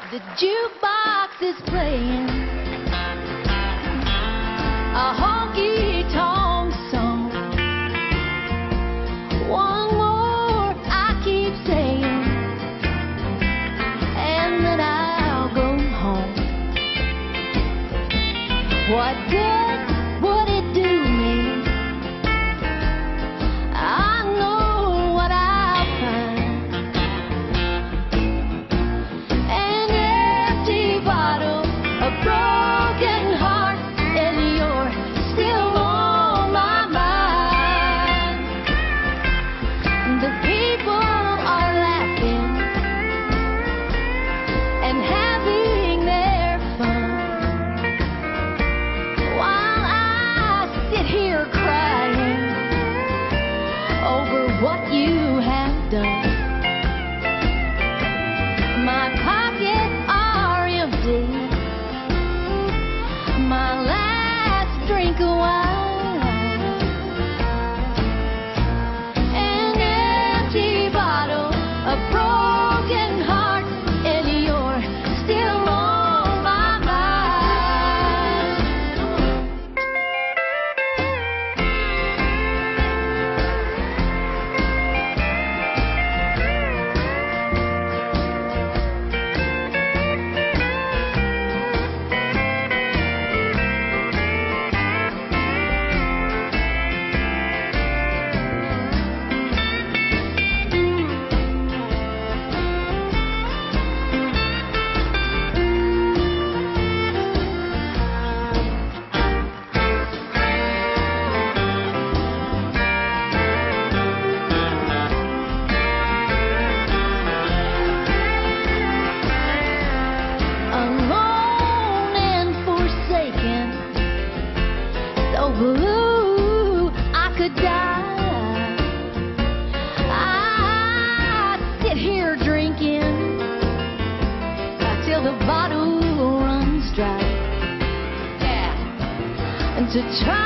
The jukebox is playing a honky-tonk song. One more, I keep saying, and then I'll go home. What good would it do me? I know what I'll find. An empty bottle, a broken heart, and you're still on my mind. The people are laughing and having their fun, while I sit here crying over what you have done. My pockets are empty, my last drink of wine, an empty bottle, a broken heart, and you're still on my mind. Alone and forsaken, so blue I could die. I sit here drinking till the bottle runs dry. Yeah, and to try